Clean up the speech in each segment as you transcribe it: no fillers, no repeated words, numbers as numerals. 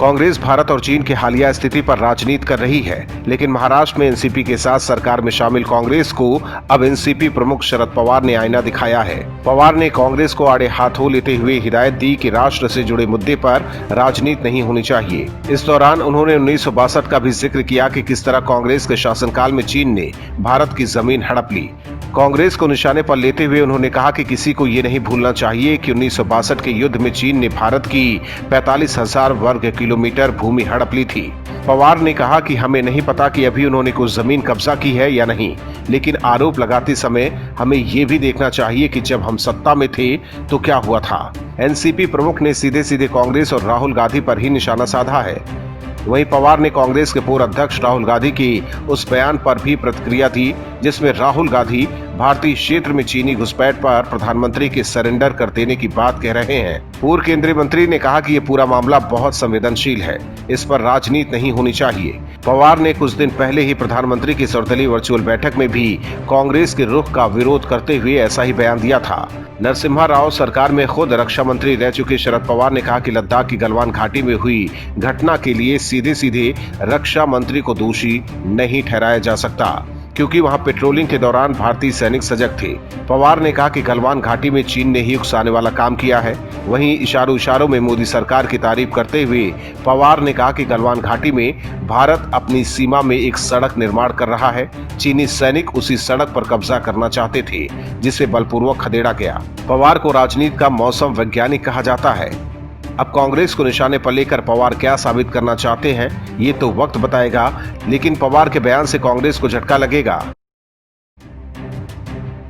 कांग्रेस भारत और चीन की हालिया स्थिति पर राजनीति कर रही है, लेकिन महाराष्ट्र में एनसीपी के साथ सरकार में शामिल कांग्रेस को अब एनसीपी प्रमुख शरद पवार ने आईना दिखाया है। पवार ने कांग्रेस को आड़े हाथों लेते हुए हिदायत दी कि राष्ट्र से जुड़े मुद्दे पर राजनीति नहीं होनी चाहिए। इस दौरान उन्होंने 1962 का भी जिक्र किया कि किस तरह कांग्रेस के शासनकाल में चीन ने भारत की जमीन हड़प ली। कांग्रेस को निशाने पर लेते हुए उन्होंने कहा कि किसी को ये नहीं भूलना चाहिए कि 1962 के युद्ध में चीन ने भारत की 45,000 वर्ग किलोमीटर भूमि हड़प ली थी। पवार ने कहा कि हमें नहीं पता कि अभी उन्होंने कुछ जमीन कब्जा की है या नहीं, लेकिन आरोप लगाते समय हमें ये भी देखना चाहिए कि जब हम सत्ता में थे तो क्या हुआ था। एनसीपी प्रमुख ने सीधे सीधे कांग्रेस और राहुल गांधी पर ही निशाना साधा है। वहीं पवार ने कांग्रेस के पूर्व अध्यक्ष राहुल गांधी की उस बयान पर भी प्रतिक्रिया दी जिसमें राहुल गांधी भारतीय क्षेत्र में चीनी घुसपैठ पर प्रधानमंत्री के सरेंडर कर देने की बात कह रहे हैं। पूर्व केंद्रीय मंत्री ने कहा कि ये पूरा मामला बहुत संवेदनशील है, इस पर राजनीति नहीं होनी चाहिए। पवार ने कुछ दिन पहले ही प्रधानमंत्री की सर्वदलीय वर्चुअल बैठक में भी कांग्रेस के रुख का विरोध करते हुए ऐसा ही बयान दिया था। नरसिम्हा राव सरकार में खुद रक्षा मंत्री रह चुके शरद पवार ने कहा कि लद्दाख की गलवान घाटी में हुई घटना के लिए सीधे सीधे रक्षा मंत्री को दोषी नहीं ठहराया जा सकता, क्योंकि वहां पेट्रोलिंग के दौरान भारतीय सैनिक सजग थे। पवार ने कहा कि गलवान घाटी में चीन ने ही उकसाने वाला काम किया है। वहीं इशारों में मोदी सरकार की तारीफ करते हुए पवार ने कहा कि गलवान घाटी में भारत अपनी सीमा में एक सड़क निर्माण कर रहा है। चीनी सैनिक उसी सड़क पर कब्जा करना चाहते थे, जिसे बलपूर्वक खदेड़ा गया। पवार को राजनीति का मौसम वैज्ञानिक कहा जाता है। अब कांग्रेस को निशाने पर लेकर पवार क्या साबित करना चाहते हैं ये तो वक्त बताएगा, लेकिन पवार के बयान से कांग्रेस को झटका लगेगा।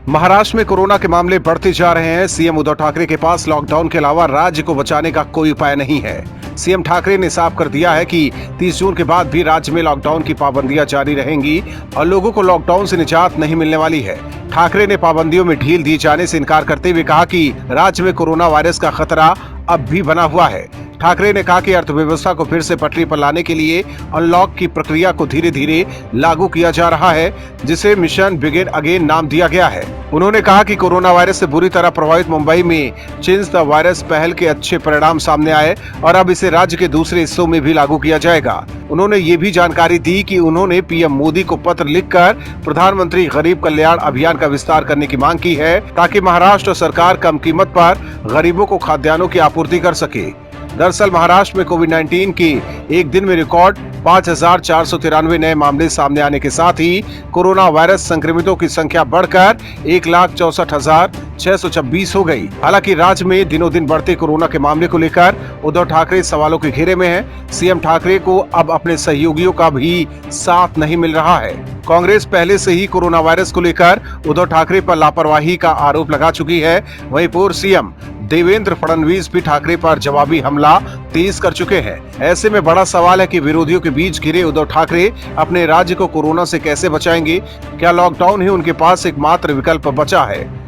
महाराष्ट्र में कोरोना के मामले बढ़ते जा रहे हैं। सीएम उद्धव ठाकरे के पास लॉकडाउन के अलावा राज्य को बचाने का कोई उपाय नहीं है। सीएम ठाकरे ने साफ कर दिया है कि 30 जून के बाद भी राज्य में लॉकडाउन की पाबंदियां जारी रहेंगी और लोगों को लॉकडाउन से निजात नहीं मिलने वाली है। ठाकरे ने पाबंदियों में ढील दिए जाने से इनकार करते हुए कहा कि राज्य में कोरोना वायरस का खतरा अब भी बना हुआ है। ठाकरे ने कहा कि अर्थव्यवस्था को फिर से पटरी पर लाने के लिए अनलॉक की प्रक्रिया को धीरे धीरे लागू किया जा रहा है, जिसे मिशन बिगिन अगेन नाम दिया गया है। उन्होंने कहा कि कोरोना वायरस से बुरी तरह प्रभावित मुंबई में चेंज द वायरस पहल के अच्छे परिणाम सामने आए और अब इसे राज्य के दूसरे हिस्सों में भी लागू किया जाएगा। उन्होंने ये भी जानकारी दी कि उन्होंने पीएम मोदी को पत्र लिखकर प्रधानमंत्री गरीब कल्याण अभियान का विस्तार करने की मांग की है, ताकि महाराष्ट्र सरकार कम कीमत पर गरीबों को खाद्यान्नों की आपूर्ति कर सके। दरअसल महाराष्ट्र में कोविड-19 की एक दिन में रिकॉर्ड 5,493 नए मामले सामने आने के साथ ही कोरोना वायरस संक्रमितों की संख्या बढ़कर 1,64,626 हो गई। हालांकि राज्य में दिनों दिन बढ़ते कोरोना के मामले को लेकर उद्धव ठाकरे सवालों के घेरे में हैं। सीएम ठाकरे को अब अपने सहयोगियों का भी साथ नहीं मिल रहा है। कांग्रेस पहले से ही कोरोना वायरस को लेकर उद्धव ठाकरे पर लापरवाही का आरोप लगा चुकी है। वहीं पूर्व सीएम देवेंद्र फडणवीस भी ठाकरे पर जवाबी हमला तेज कर चुके हैं। ऐसे में बड़ा सवाल है कि विरोधियों के बीच घिरे उद्धव ठाकरे अपने राज्य को कोरोना से कैसे बचाएंगे? क्या लॉकडाउन ही उनके पास एकमात्र विकल्प बचा है?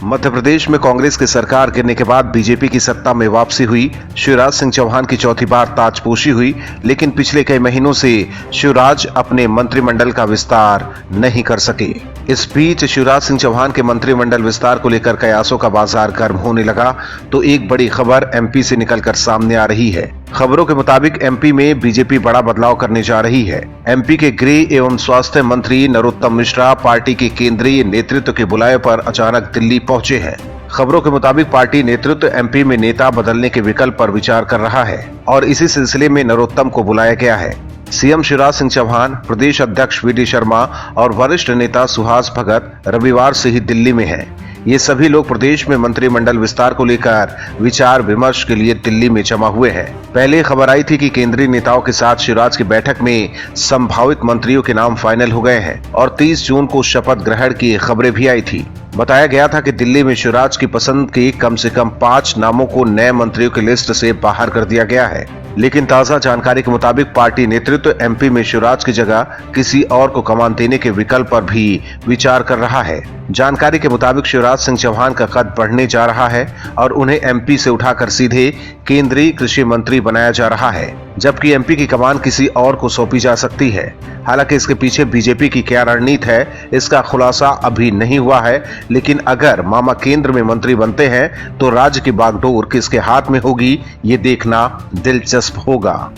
मध्य प्रदेश में कांग्रेस की सरकार गिरने के बाद बीजेपी की सत्ता में वापसी हुई। शिवराज सिंह चौहान की चौथी बार ताजपोशी हुई, लेकिन पिछले कई महीनों से शिवराज अपने मंत्रिमंडल का विस्तार नहीं कर सके। इस बीच शिवराज सिंह चौहान के मंत्रिमंडल विस्तार को लेकर कयासों का बाजार गर्म होने लगा तो एक बड़ी खबर एमपी से निकलकर सामने आ रही है। खबरों के मुताबिक एमपी में बीजेपी बड़ा बदलाव करने जा रही है। एमपी के गृह एवं स्वास्थ्य मंत्री नरोत्तम मिश्रा पार्टी के केंद्रीय नेतृत्व के बुलाए पर अचानक दिल्ली पहुंचे हैं। खबरों के मुताबिक पार्टी नेतृत्व एमपी में नेता बदलने के विकल्प पर विचार कर रहा है और इसी सिलसिले में नरोत्तम को बुलाया गया है। सीएम शिवराज सिंह चौहान, प्रदेश अध्यक्ष वीडी शर्मा और वरिष्ठ नेता सुहास भगत रविवार से ही दिल्ली में हैं। ये सभी लोग प्रदेश में मंत्रिमंडल विस्तार को लेकर विचार विमर्श के लिए दिल्ली में जमा हुए हैं। पहले खबर आई थी कि केंद्रीय नेताओं के साथ शिवराज की बैठक में संभावित मंत्रियों के नाम फाइनल हो गए हैं और 30 जून को शपथ ग्रहण की खबरें भी आई थी। बताया गया था कि दिल्ली में शिवराज की पसंद के कम से कम 5 नामों को नए मंत्रियों की लिस्ट से बाहर कर दिया गया है, लेकिन ताजा जानकारी के मुताबिक पार्टी नेतृत्व एमपी में शिवराज की जगह किसी और को कमान देने के विकल्प पर भी विचार कर रहा है। जानकारी के मुताबिक शिवराज सिंह चौहान का कद बढ़ने जा रहा है और उन्हें एमपी से उठाकर सीधे केंद्रीय कृषि मंत्री बनाया जा रहा है, जबकि एमपी की कमान किसी और को सौंपी जा सकती है। हालांकि इसके पीछे बीजेपी की क्या रणनीति है, इसका खुलासा अभी नहीं हुआ है, लेकिन अगर मामा केंद्र में मंत्री बनते हैं तो राज्य की बागडोर किसके हाथ में होगी, ये देखना दिलचस्प होगा।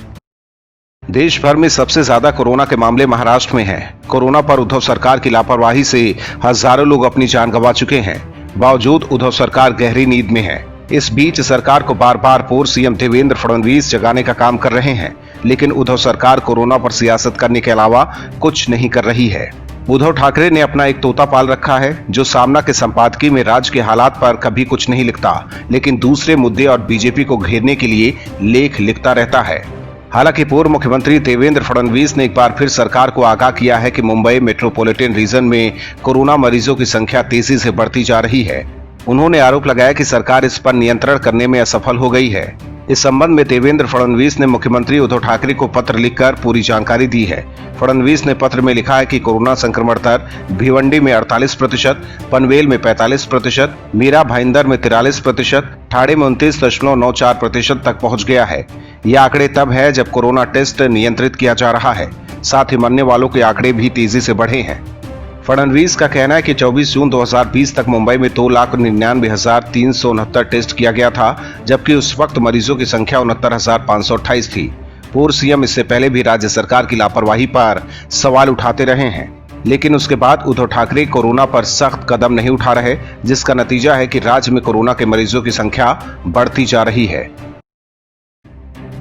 देश भर में सबसे ज्यादा कोरोना के मामले महाराष्ट्र में हैं। कोरोना पर उद्धव सरकार की लापरवाही से हजारों लोग अपनी जान गंवा चुके हैं। बावजूद उद्धव सरकार गहरी नींद में है। इस बीच सरकार को बार बार पूर्व सीएम देवेंद्र फडणवीस जगाने का काम कर रहे हैं, लेकिन उद्धव सरकार कोरोना पर सियासत करने के अलावा कुछ नहीं कर रही है। उद्धव ठाकरे ने अपना एक तोता पाल रखा है, जो सामना के संपादकीय में राज्य के हालात पर कभी कुछ नहीं लिखता, लेकिन दूसरे मुद्दे और बीजेपी को घेरने के लिए लेख लिखता रहता है। हालांकि पूर्व मुख्यमंत्री देवेंद्र फडणवीस ने एक बार फिर सरकार को आगाह किया है कि मुंबई मेट्रोपॉलिटन रीजन में कोरोना मरीजों की संख्या तेजी से बढ़ती जा रही है। उन्होंने आरोप लगाया कि सरकार इस पर नियंत्रण करने में असफल हो गई है। इस संबंध में देवेंद्र फडणवीस ने मुख्यमंत्री उद्धव ठाकरे को पत्र लिखकर पूरी जानकारी दी है। फडणवीस ने पत्र में लिखा है कि कोरोना संक्रमण दर भिवंडी में 48%, पनवेल में 45%, मीरा भाईंदर में 43%, ठाणे में 29.94% तक पहुंच गया है। ये आंकड़े तब है जब कोरोना टेस्ट नियंत्रित किया जा रहा है। साथ ही मरने वालों के आंकड़े भी तेजी से बढ़े हैं। फडणवीस का कहना है कि 24 जून 2020 तक मुंबई में 2,99,369 टेस्ट किया गया था, जबकि उस वक्त मरीजों की संख्या 69,528 थी। पूर्व सीएम इससे पहले भी राज्य सरकार की लापरवाही पर सवाल उठाते रहे हैं, लेकिन उसके बाद उद्धव ठाकरे कोरोना पर सख्त कदम नहीं उठा रहे, जिसका नतीजा है कि राज्य में कोरोना के मरीजों की संख्या बढ़ती जा रही है।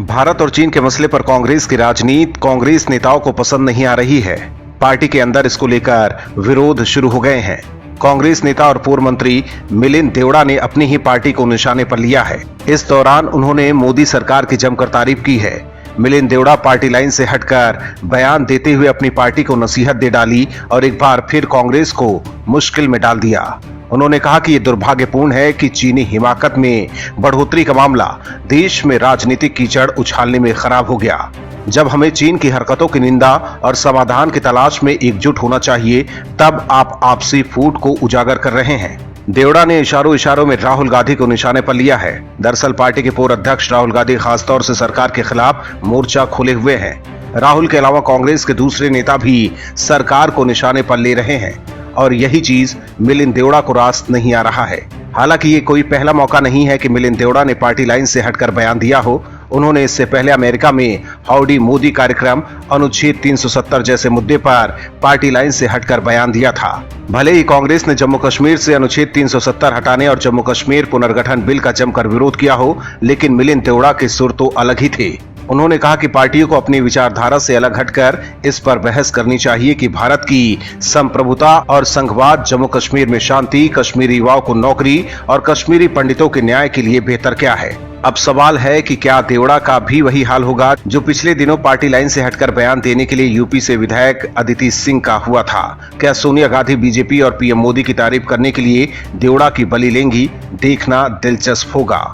भारत और चीन के मसले पर कांग्रेस की राजनीति कांग्रेस नेताओं को पसंद नहीं आ रही है। पार्टी के अंदर इसको लेकर विरोध शुरू हो गए हैं। कांग्रेस नेता और पूर्व मंत्री मिलिंद देवड़ा ने अपनी ही पार्टी को निशाने पर लिया है। इस दौरान उन्होंने मोदी सरकार की जमकर तारीफ की है। मिलिंद देवड़ा पार्टी लाइन से हटकर बयान देते हुए अपनी पार्टी को नसीहत दे डाली और एक बार फिर कांग्रेस को मुश्किल में डाल दिया। उन्होंने कहा कि यह दुर्भाग्यपूर्ण है कि चीनी हिमाकत में बढ़ोतरी का मामला देश में राजनीतिक कीचड़ उछालने में खराब हो गया। जब हमें चीन की हरकतों की निंदा और समाधान की तलाश में एकजुट होना चाहिए, तब आप आपसी फूट को उजागर कर रहे हैं। देवड़ा ने इशारों में राहुल गांधी को निशाने पर लिया है। दरअसल पार्टी के पूर्व अध्यक्ष राहुल गांधी खासतौर से सरकार के खिलाफ मोर्चा खोले हुए हैं। राहुल के अलावा कांग्रेस के दूसरे नेता भी सरकार को निशाने पर ले रहे हैं और यही चीज मिलिंद देवड़ा को रास नहीं आ रहा है। हालांकि ये कोई पहला मौका नहीं है कि मिलिंद देवड़ा ने पार्टी लाइन से हटकर बयान दिया हो। उन्होंने इससे पहले अमेरिका में हाउडी मोदी कार्यक्रम, अनुच्छेद 370 जैसे मुद्दे पर पार्टी लाइन से हटकर बयान दिया था। भले ही कांग्रेस ने जम्मू कश्मीर से अनुच्छेद 370 हटाने और जम्मू कश्मीर पुनर्गठन बिल का जमकर विरोध किया हो, लेकिन मिलिंद देवड़ा के सुर तो अलग ही थे। उन्होंने कहा कि पार्टियों को अपनी विचारधारा से अलग हटकर इस पर बहस करनी चाहिए कि भारत की संप्रभुता और संघवाद जम्मू कश्मीर में शांति, कश्मीरी युवाओं को नौकरी और कश्मीरी पंडितों के न्याय के लिए बेहतर क्या है। अब सवाल है कि क्या देवड़ा का भी वही हाल होगा जो पिछले दिनों पार्टी लाइन से हटकर बयान देने के लिए यूपी से विधायक अदिति सिंह का हुआ था। क्या सोनिया गांधी बीजेपी और पीएम मोदी की तारीफ करने के लिए देवड़ा की बलि लेंगी? देखना दिलचस्प होगा।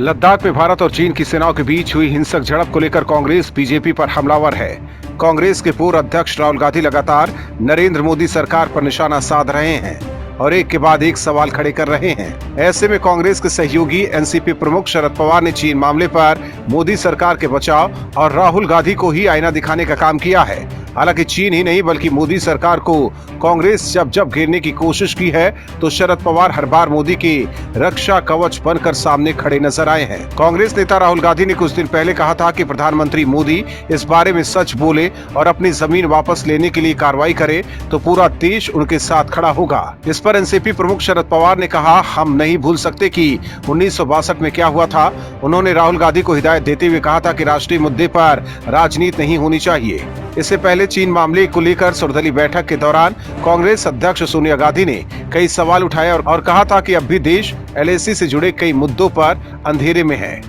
लद्दाख में भारत और चीन की सेनाओं के बीच हुई हिंसक झड़प को लेकर कांग्रेस बीजेपी पर हमलावर है। कांग्रेस के पूर्व अध्यक्ष राहुल गांधी लगातार नरेंद्र मोदी सरकार पर निशाना साध रहे हैं और एक के बाद एक सवाल खड़े कर रहे हैं। ऐसे में कांग्रेस के सहयोगी एनसीपी प्रमुख शरद पवार ने चीन मामले पर मोदी सरकार के बचाव और राहुल गांधी को ही आईना दिखाने का काम किया है। हालांकि चीन ही नहीं बल्कि मोदी सरकार को कांग्रेस जब घेरने की कोशिश की है तो शरद पवार हर बार मोदी के रक्षा कवच बनकर सामने खड़े नजर आए हैं। कांग्रेस नेता राहुल गांधी ने कुछ दिन पहले कहा था कि प्रधानमंत्री मोदी इस बारे में सच बोले और अपनी जमीन वापस लेने के लिए कार्रवाई करे तो पूरा देश उनके साथ खड़ा होगा। इस पर एनसीपी प्रमुख शरद पवार ने कहा, हम नहीं भूल सकते कि 1962 में क्या हुआ था। उन्होंने राहुल गांधी को हिदायत देते हुए कहा था कि राष्ट्रीय मुद्दे पर राजनीति नहीं होनी चाहिए। इससे पहले चीन मामले को लेकर सर्वदलीय बैठक के दौरान कांग्रेस अध्यक्ष सोनिया गांधी ने कई सवाल उठाए और कहा था कि अब भी देश एलएसी से जुड़े कई मुद्दों पर अंधेरे में है।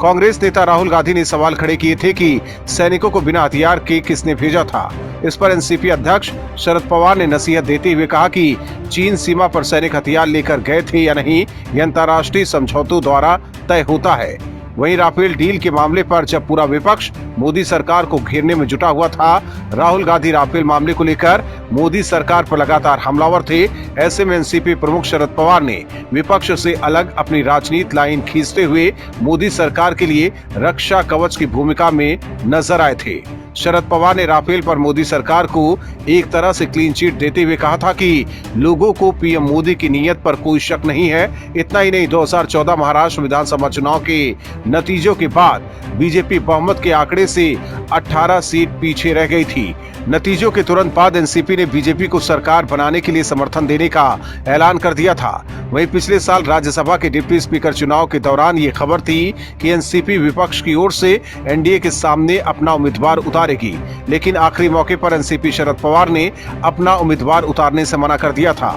कांग्रेस नेता राहुल गांधी ने सवाल खड़े किए थे कि सैनिकों को बिना हथियार के किसने भेजा था। इस पर एनसीपी अध्यक्ष शरद पवार ने नसीहत देते हुए कहा कि चीन सीमा पर सैनिक हथियार लेकर गए थे या नहीं, यह अंतर्राष्ट्रीय समझौतों द्वारा तय होता है। वहीं राफेल डील के मामले पर जब पूरा विपक्ष मोदी सरकार को घेरने में जुटा हुआ था, राहुल गांधी राफेल मामले को लेकर मोदी सरकार पर लगातार हमलावर थे। ऐसे में एनसीपी प्रमुख शरद पवार ने विपक्ष से अलग अपनी राजनीतिक लाइन खींचते हुए मोदी सरकार के लिए रक्षा कवच की भूमिका में नजर आए थे। शरद पवार ने राफेल पर मोदी सरकार को एक तरह से क्लीन चिट देते हुए कहा था कि लोगों को पीएम मोदी की नीयत पर कोई शक नहीं है। इतना ही नहीं, 2014 महाराष्ट्र विधानसभा चुनाव के नतीजों के बाद बीजेपी बहुमत के आंकड़े से 18 सीट पीछे रह गई थी। नतीजों के तुरंत बाद एनसीपी ने बीजेपी को सरकार बनाने के लिए समर्थन देने का ऐलान कर दिया था। वहीं पिछले साल राज्यसभा के डिप्टी स्पीकर चुनाव के दौरान ये खबर थी कि एनसीपी विपक्ष की ओर से एनडीए के सामने अपना उम्मीदवार उतारेगी, लेकिन आखिरी मौके पर एनसीपी शरद पवार ने अपना उम्मीदवार उतारने से मना कर दिया था।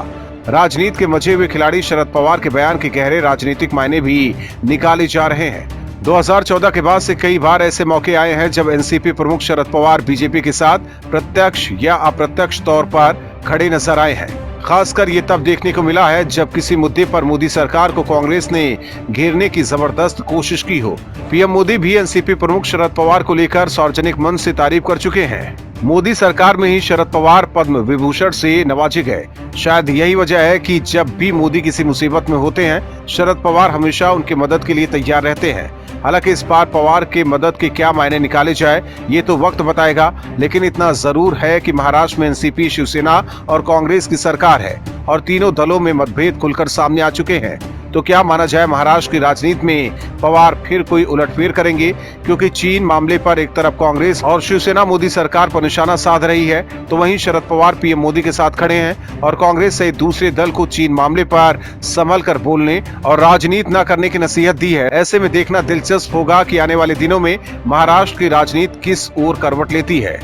राजनीति के मचे हुए खिलाड़ी शरद पवार के बयान के गहरे राजनीतिक मायने भी निकाले जा रहे हैं। 2014 के बाद से कई बार ऐसे मौके आए हैं जब एनसीपी प्रमुख शरद पवार बीजेपी के साथ प्रत्यक्ष या अप्रत्यक्ष तौर पर खड़े नजर आए हैं। खासकर ये तब देखने को मिला है जब किसी मुद्दे पर मोदी सरकार को कांग्रेस ने घेरने की जबरदस्त कोशिश की हो। पीएम मोदी भी एनसीपी प्रमुख शरद पवार को लेकर सार्वजनिक मंच से तारीफ कर चुके हैं। मोदी सरकार में ही शरद पवार पद्म विभूषण से नवाजे गए। शायद यही वजह है कि जब भी मोदी किसी मुसीबत में होते हैं, शरद पवार हमेशा उनकी मदद के लिए तैयार रहते हैं। हालांकि इस बार पवार के मदद के क्या मायने निकाले जाए ये तो वक्त बताएगा, लेकिन इतना जरूर है कि महाराष्ट्र में एनसीपी, शिवसेना और कांग्रेस की सरकार है और तीनों दलों में मतभेद खुलकर सामने आ चुके हैं। तो क्या माना जाए महाराष्ट्र की राजनीति में पवार फिर कोई उलटफेर करेंगे? क्योंकि चीन मामले पर एक तरफ कांग्रेस और शिवसेना मोदी सरकार पर निशाना साध रही है, तो वहीं शरद पवार पीएम मोदी के साथ खड़े हैं और कांग्रेस सहित दूसरे दल को चीन मामले पर संभल कर बोलने और राजनीति न करने की नसीहत दी है। ऐसे में देखना दिलचस्प होगा कि आने वाले दिनों में महाराष्ट्र की राजनीति किस ओर करवट लेती है।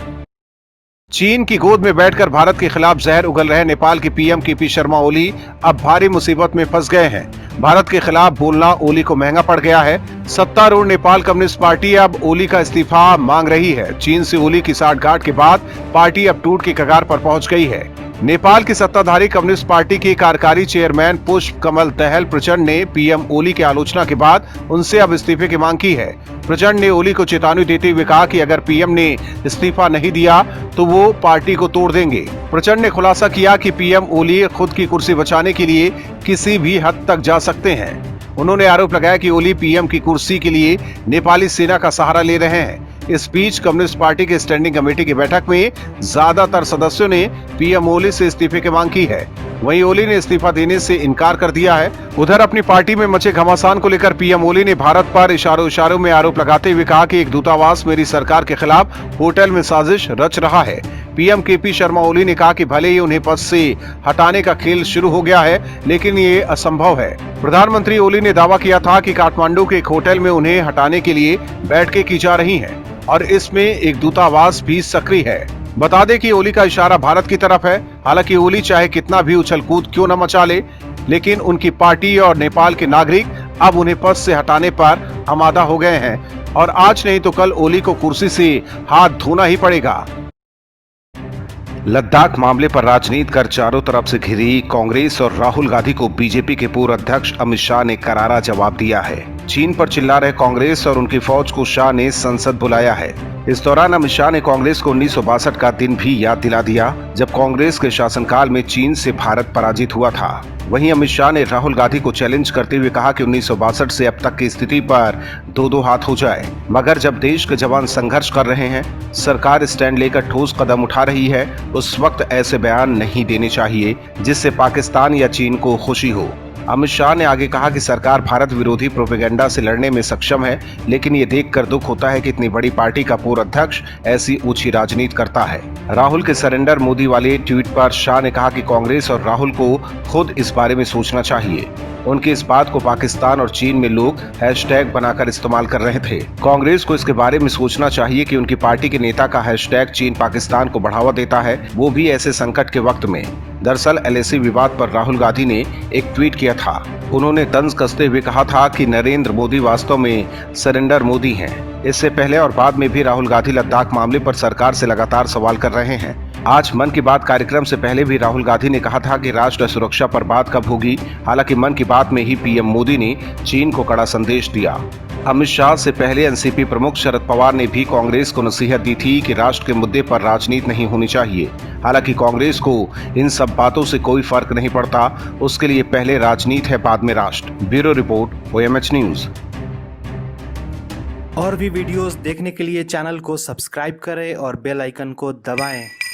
चीन की गोद में बैठकर भारत के खिलाफ जहर उगल रहे नेपाल के पीएम केपी शर्मा ओली अब भारी मुसीबत में फंस गए हैं। भारत के खिलाफ बोलना ओली को महंगा पड़ गया है। सत्तारूढ़ नेपाल कम्युनिस्ट पार्टी अब ओली का इस्तीफा मांग रही है। चीन से ओली की साठगांठ के बाद पार्टी अब टूट की कगार पर पहुंच गई है। नेपाल की सत्ताधारी कम्युनिस्ट पार्टी के कार्यकारी चेयरमैन पुष्प कमल दहल प्रचंड ने पीएम ओली की आलोचना के बाद उनसे अब इस्तीफे की मांग की है। प्रचंड ने ओली को चेतावनी देते हुए कहा कि अगर पीएम ने इस्तीफा नहीं दिया तो वो पार्टी को तोड़ देंगे। प्रचंड ने खुलासा किया कि पीएम ओली खुद की कुर्सी बचाने के लिए किसी भी हद तक जा सकते हैं। उन्होंने आरोप लगाया कि ओली पीएम की कुर्सी के लिए नेपाली सेना का सहारा ले रहे हैं। इस बीच कम्युनिस्ट पार्टी के स्टैंडिंग कमेटी की बैठक में ज्यादातर सदस्यों ने पीएम ओली से इस्तीफे की मांग की है। वहीं ओली ने इस्तीफा देने से इनकार कर दिया है। उधर अपनी पार्टी में मचे घमासान को लेकर पीएम ओली ने भारत पर इशारों में आरोप लगाते हुए कहा कि एक दूतावास मेरी सरकार के खिलाफ होटल में साजिश रच रहा है। पीएम केपी शर्मा ओली ने कहा कि भले ही उन्हें पद से हटाने का खेल शुरू हो गया है, लेकिन ये असंभव है। प्रधानमंत्री ओली ने दावा किया था कि काठमांडू के एक होटल में उन्हें हटाने के लिए बैठकें की जा रही हैं और इसमें एक दूतावास भी सक्रिय है। बता दें कि ओली का इशारा भारत की तरफ है। हालांकि ओली चाहे कितना भी उछल कूद क्यों न मचा ले, लेकिन उनकी पार्टी और नेपाल के नागरिक अब उन्हें पद से हटाने पर आमादा हो गए हैं और आज नहीं तो कल ओली को कुर्सी से हाथ धोना ही पड़ेगा। लद्दाख मामले पर राजनीति कर चारों तरफ से घिरी कांग्रेस और राहुल गांधी को बीजेपी के पूर्व अध्यक्ष अमित शाह ने करारा जवाब दिया है। चीन पर चिल्ला रहे कांग्रेस और उनकी फौज को शाह ने संसद बुलाया है। इस दौरान अमित शाह ने कांग्रेस को 1962 का दिन भी याद दिला दिया, जब कांग्रेस के शासनकाल में चीन से भारत पराजित हुआ था। वहीं अमित शाह ने राहुल गांधी को चैलेंज करते हुए कहा कि 1962 से अब तक की स्थिति पर दो हाथ हो जाए, मगर जब देश के जवान संघर्ष कर रहे हैं, सरकार स्टैंड लेकर ठोस कदम उठा रही है, उस वक्त ऐसे बयान नहीं देने चाहिए जिससे पाकिस्तान या चीन को खुशी हो। अमित शाह ने आगे कहा कि सरकार भारत विरोधी प्रोपेगेंडा से लड़ने में सक्षम है, लेकिन ये देखकर दुख होता है कि इतनी बड़ी पार्टी का पूर्व अध्यक्ष ऐसी ऊंची राजनीति करता है। राहुल के सरेंडर मोदी वाले ट्वीट पर शाह ने कहा कि कांग्रेस और राहुल को खुद इस बारे में सोचना चाहिए। उनकी इस बात को पाकिस्तान और चीन में लोग हैशटैग बनाकर इस्तेमाल कर रहे थे। कांग्रेस को इसके बारे में सोचना चाहिए कि उनकी पार्टी के नेता का हैशटैग चीन पाकिस्तान को बढ़ावा देता है, वो भी ऐसे संकट के वक्त में। दरअसल एलएसी विवाद पर राहुल गांधी ने एक ट्वीट किया था। उन्होंने तंज कसते हुए कहा था कि नरेंद्र मोदी वास्तव में सरेंडर मोदी हैं। इससे पहले और बाद में भी राहुल गांधी लद्दाख मामले पर सरकार से लगातार सवाल कर रहे हैं। आज मन की बात कार्यक्रम से पहले भी राहुल गांधी ने कहा था कि राष्ट्र सुरक्षा पर बात कब होगी। हालांकि मन की बात में ही पीएम मोदी ने चीन को कड़ा संदेश दिया। अमित शाह से पहले एनसीपी प्रमुख शरद पवार ने भी कांग्रेस को नसीहत दी थी कि राष्ट्र के मुद्दे पर राजनीति नहीं होनी चाहिए। हालांकि कांग्रेस को इन सब बातों से कोई फर्क नहीं पड़ता, उसके लिए पहले राजनीति है, बाद में राष्ट्र। Bureau report, OMH news. और भी वीडियोस देखने के लिए चैनल को सब्सक्राइब करें और बेल आइकन को दबाएं।